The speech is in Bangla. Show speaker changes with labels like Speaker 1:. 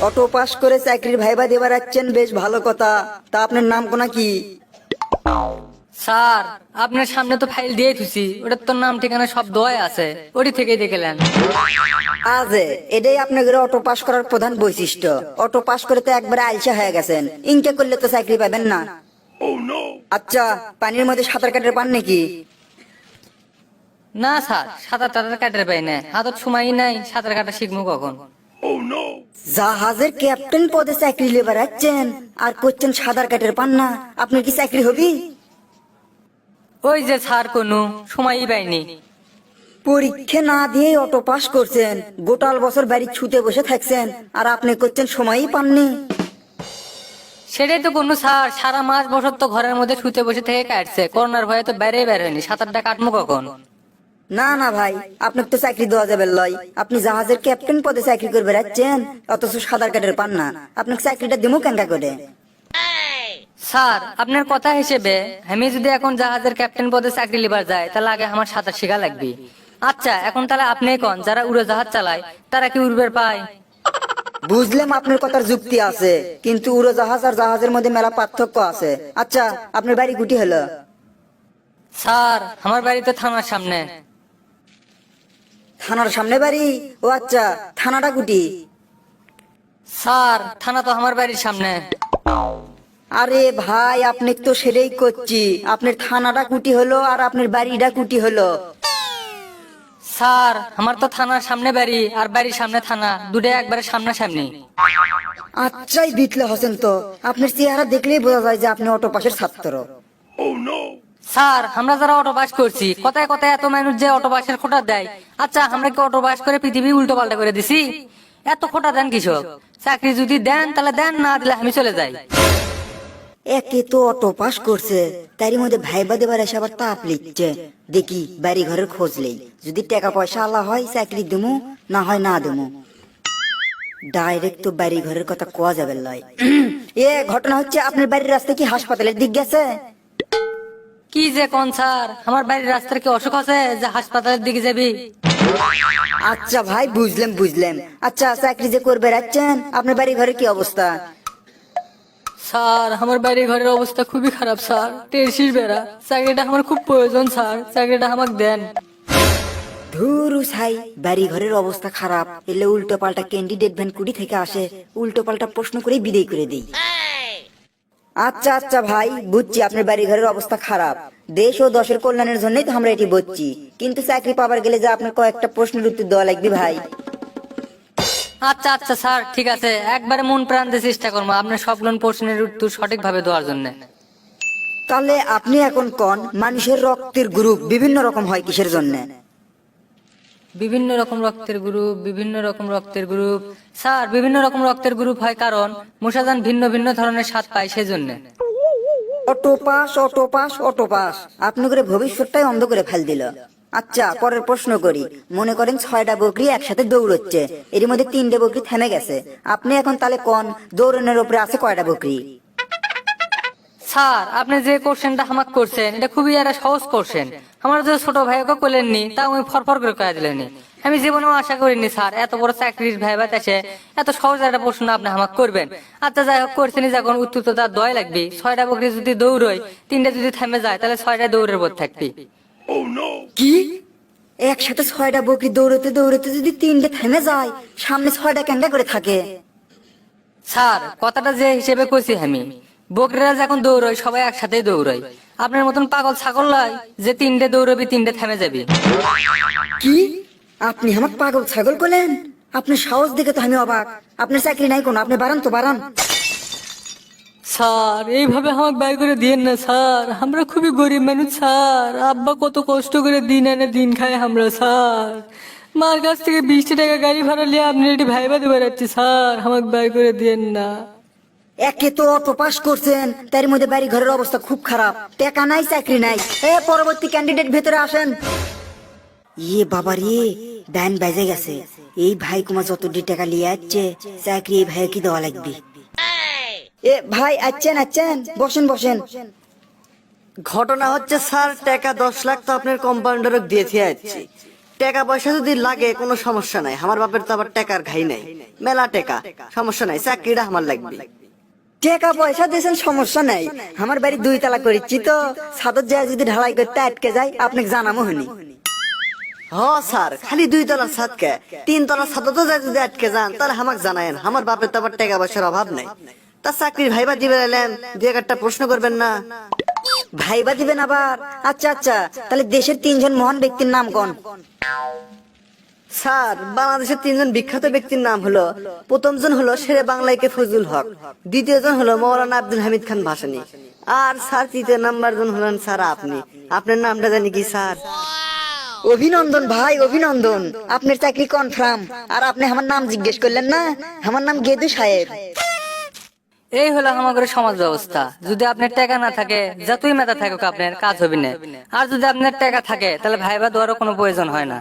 Speaker 1: অটো পাস করে চাকরির ভাইবা দেবার যাচ্ছেন, বেশ ভালো কথা। তা আপনার নাম কোনা কি?
Speaker 2: স্যার, আপনার সামনে তো ফাইল দিয়ে থুছি, ওটার তো নাম ঠিকানা সব দোয়াই আছে, ওটি থেকেই দেখলেন।
Speaker 1: আজে এটাই আপনাদের অটো পাস করার প্রধান বৈশিষ্ট্য। অটো পাস করে তো একবারে আলসা হয়ে গেছেন, ইনকে করলে তো চাকরি পাবেন না। আচ্ছা, পানির মধ্যে সাঁতার কাটার পান নাকি?
Speaker 2: না স্যার, সাঁতার টাতার কাটার পাই না, হাতত সময়ই নাই, সাঁতার কাটা শিখবো কখন?
Speaker 1: জাহাজের ক্যাপ্টেন পদে চাকরি লেবার যাচ্ছেন আর করছেন সাঁতার কাটার পান না, আপনার কি চাকরি হবি?
Speaker 2: ওই যে স্যার, কোনো সময়ই পাইনি।
Speaker 1: পরীক্ষা না দিয়ে অটো পাস করছেন, গোটাল বছর বাড়ি ছুটে বসে থাকছেন, আর আপনি করছেন সময়ই পাননি।
Speaker 2: সেটাই তো কোনো স্যার, সারা মাস বছর তো ঘরের মধ্যে শুতে বসে থেকে কাটছে, করোনার ভয়ে তো বের হয়নি, সাঁতারটা কাটবো কখন?
Speaker 1: না না ভাই, আপনাকে তো চাকরি দেওয়া যাবে লয়। আপনি জাহাজের ক্যাপ্টেন পদে চাকরি করে বেড়াচ্ছেন, অথচ সাঁতার কাটার পান না, আপনাকে চাকরিটা দিমু কেঙ্কা করে?
Speaker 2: স্যার, আপনার কথা হিসেবে আমি যদি এখন জাহাজের ক্যাপ্টেন পদে চাকরি লিবার যায়, তাহলে আগে আমার সাঁতার শেখা লাগবে। আচ্ছা, এখন তাহলে আপনি কোন, যারা উড়োজাহাজ চালায় তারা কি উড়বের পায়?
Speaker 1: বুঝলাম আপনার কথার যুক্তি আছে, কিন্তু উড়োজাহাজ আর জাহাজের মধ্যে মেলা পার্থক্য আছে। আচ্ছা, আপনার বাড়ি গুটি হলো?
Speaker 2: স্যার, আমার বাড়ি তো থানার সামনে।
Speaker 1: থানার সামনে বাড়ি? ও আচ্ছা, থানাটা গুটি?
Speaker 2: স্যার, থানা তো আমার বাড়ির সামনে।
Speaker 1: আরে ভাই, আপনি তো সেটাই করছি, আপনার থানাটা কুটি হলো আর আপনার বাড়িটা কুটি হলো।
Speaker 2: স্যার, আমার তো থানার সামনে বাড়ি আর বাড়ির সামনে থানা, দুটোই একবারে সামনাসামনি।
Speaker 1: আচ্ছাই বিটলে হোসেন, তো আপনার চেহারা দেখলেই বোঝা যায় যে আপনি অটো পাসের ছাত্র।
Speaker 2: স্যার, আমরা যারা অটো পাস করছি, কথায় কথায় এত মানুষ যে অটো পাসের খোটা দেয়। আচ্ছা, আমরা কি অটো পাস করে পৃথিবী উল্টো পাল্টা করে দিছি? এত খোটা দেন কৃষক, চাকরি যদি দেন তাহলে দেন, না দিলে আমি চলে যাই।
Speaker 1: একে তো অটো পাস করছে, তারই মধ্যে ভাইবা দেবার এসে আবার তাপ লিখছে। দেখি বাড়ি ঘরের খোঁজ নেই, যদি টাকা পয়সা আল্লাহ হয় চাকরি দেবো, না হয় না দেবো। ডাইরেক্ট তো বাড়ি ঘরের কথা কোয়া যাবে লয়। এ ঘটনা হচ্ছে, আপনার বাড়ির রাস্তা কি হাসপাতালের দিক গেছে?
Speaker 2: কি যে কোন স্যার, আমার বাড়ির রাস্তার কি অসুখ আছে যে হাসপাতালের দিকে যাবি?
Speaker 1: আচ্ছা ভাই, বুঝলাম বুঝলাম। আচ্ছা, চাকরি যে করবে রাখছেন, আপনার বাড়ি ঘরের কি অবস্থা?
Speaker 2: স্যার, আমার বাড়ি ঘরের অবস্থা খুবই খারাপ স্যার, টেরসির বেড়া, চাকরিটা আমার খুব প্রয়োজন স্যার, চাকরিটা আমাকে দেন।
Speaker 1: ধুরু ছাই, বাড়ি ঘরের অবস্থা খারাপ এলে উল্টো পাল্টা ক্যান্ডিডেট ভ্যান কুড়ি থেকে আসে, উল্টো পাল্টা প্রশ্ন করে বিদায় করে দেই। আচ্ছা আচ্ছা ভাই, বুঝছি আপনার বাড়ি ঘরের অবস্থা খারাপ, দেশ ও দশের কল্যাণের জন্যই তো আমরা এটি বুঝছি, কিন্তু চাকরি পাবার গেলে যে আপনার কয়েকটা প্রশ্নের উত্তর দেওয়া লাগবে ভাই।
Speaker 2: আচ্ছা আচ্ছা স্যার, ঠিক আছে, একবারে মন প্রাণ দিয়ে চেষ্টা করবো আপনার সবগুলো প্রশ্নের উত্তর সঠিকভাবে দেওয়ার জন্য।
Speaker 1: তাহলে আপনি এখন কোন, মানুষের রক্তের গ্রুপ বিভিন্ন রকম হয় কিসের জন্য?
Speaker 2: বিভিন্ন রকম রক্তের গ্রুপ, বিভিন্ন রকম রক্তের গ্রুপ স্যার, বিভিন্ন রকম রক্তের গ্রুপ হয় কারণ মশাজান ভিন্ন ভিন্ন ধরনের স্বাদ পায় সেজন্য।
Speaker 1: Auto pass auto pass auto pass, আপনি করে ভবিষ্যৎটাই অন্ধ করে ফেল দিল। আচ্ছা, পরের প্রশ্ন করি। মনে করেন 6টা বকরি একসাথে দৌড়চ্ছে, এর মধ্যে 3টে বকরি থেমে গেছে, আপনি এখন তাহলে কোন দৌড়ানোর উপরে আছে কয়টা বকরি?
Speaker 2: স্যার, আপনি যে কোশ্চেনটা আমাকে করছেন এটা খুবই একটা সহজ কোশ্চেন, আমার যে ছোট ভাইকে করলেননি তা আমি ফরফর করে কয়ে দিলেনি। আমি জীবনেও আশা করিনি স্যার এত বড় চাকরির ভাইবা আছে এত সহজ একটা প্রশ্ন আপনি আমাকে করবেন। আচ্ছা যাই হোক, করছেনই যখন, উত্তর তো তার দয় লাগবে। 6টা বকরি যদি দৌড়ই, 3টে যদি থেমে যায়, তাহলে 6টা দৌড়ের বোধ থাকবে।
Speaker 1: কি? একসাথে 6টা বকরি দৌড়তে দৌড়তে যদি 3টে থেমে যায়, সামনে 6টা কেঙ্গা করে থাকে?
Speaker 2: স্যার, কথাটা যে হিসেবে কইছি আমি, বকরিরা যখন দৌড়য় সবাই একসাথে দৌড়য়, আপনার মতন পাগল ছাগল নয় যে 3টে দৌড়বি 3টে থেমে যাবি।
Speaker 1: কি? আপনি আমাকে পাগল ছাগল করলেন? আপনার সাহস দেখে তো আমি অবাক। আপনার চাকরি নাই কোনো, আপনি বাড়ান তো বাড়ান।
Speaker 2: স্যার, এইভাবে আমাকে বাই করে দিয়েন না স্যার, আমরা খুবই গরিব মানুষ স্যার, আব্বা কত কষ্ট করে দিন এনে দিন খায় আমরা স্যার, মার কাছ থেকে 20টা টাকা গাড়ি ভাড়া নিয়ে আপনি এটি ভাইবা দিয়ে বেড়াচ্ছি স্যার, আমাকে বাই করে দিয়েন না।
Speaker 1: একে তো অটো পাস করছেন, তার মধ্যে বাড়ি ঘরের অবস্থা খুব খারাপ, টাকা নাই চাকরি নাই। পরবর্তী ক্যান্ডিডেট ভেতরে আসেন। ইয়ে বাবা রে, ব্যান বেজে গেছে। এই ভাই কুমার যত টাকা নিয়ে যাচ্ছে, চাকরি এই ভাই কি দেওয়া লাগবে? ভাই আচ্ছেন আচ্ছেন, বসেন বসেন।
Speaker 3: ঘটনা হচ্ছে স্যার, টাকা 10 লাখ তো আপনার কম্পাউন্ডারকে দিয়েছে যাচ্ছি, টাকা পয়সা যদি লাগে কোনো সমস্যা নাই, আমার বাপের তো আবার টাকার ঘাই নাই, মেলা টাকা, সমস্যা নাই, চাকরিটা আমার লাগবে।
Speaker 1: টাকা পয়সা দিয়েছেন সমস্যা নাই, আমার বাড়ি 2 তলা করেছি তো, ছাদত যায় যদি ঢালাই করতে আটকে যায় আপনাকে জানামো হনি।
Speaker 3: হ স্যার, খালি 2 তলার ছাদ কে, 3 তলার ছাদ তো যায় যদি আটকে যান তাহলে আমাকে জানায়েন, আমার বাপের তো আবার টাকা পয়সার অভাব নাই। তা চাকরির ভাইবা দিবে এলেন, 2-1টা প্রশ্ন করবেন না?
Speaker 1: ভাইবা দিবেন আবার? আচ্ছা আচ্ছা, তাহলে দেশের 3 জন মহান ব্যক্তির নাম কোন?
Speaker 3: স্যার, বাংলাদেশের 3 জন বিখ্যাত ব্যক্তির নাম হলো, প্রথম জন হলো শেরে বাংলাইকে ফজলুল হক, দ্বিতীয় জন হলো মৌলানা আব্দুল হামিদ খান ভাসানী, আর স্যার 3য় নাম্বার জন হলেন স্যার আপনি। আপনার নামটা জানি কি স্যার?
Speaker 1: অভিনন্দন ভাই, অভিনন্দন, আপনার চাকরি কনফার্ম। আর আপনি আমার নাম জিজ্ঞেস করলেন না? আমার নাম গেদু সাহেব।
Speaker 2: এই হলো আমাদের সমাজ ব্যবস্থা। যদি আপনার টাকা না থাকে, যতই মেধা থাকুক আপনার কাজ হবে না। আর যদি আপনার টাকা থাকে তাহলে ভাইবা দেওয়ারও কোনো প্রয়োজন হয় না।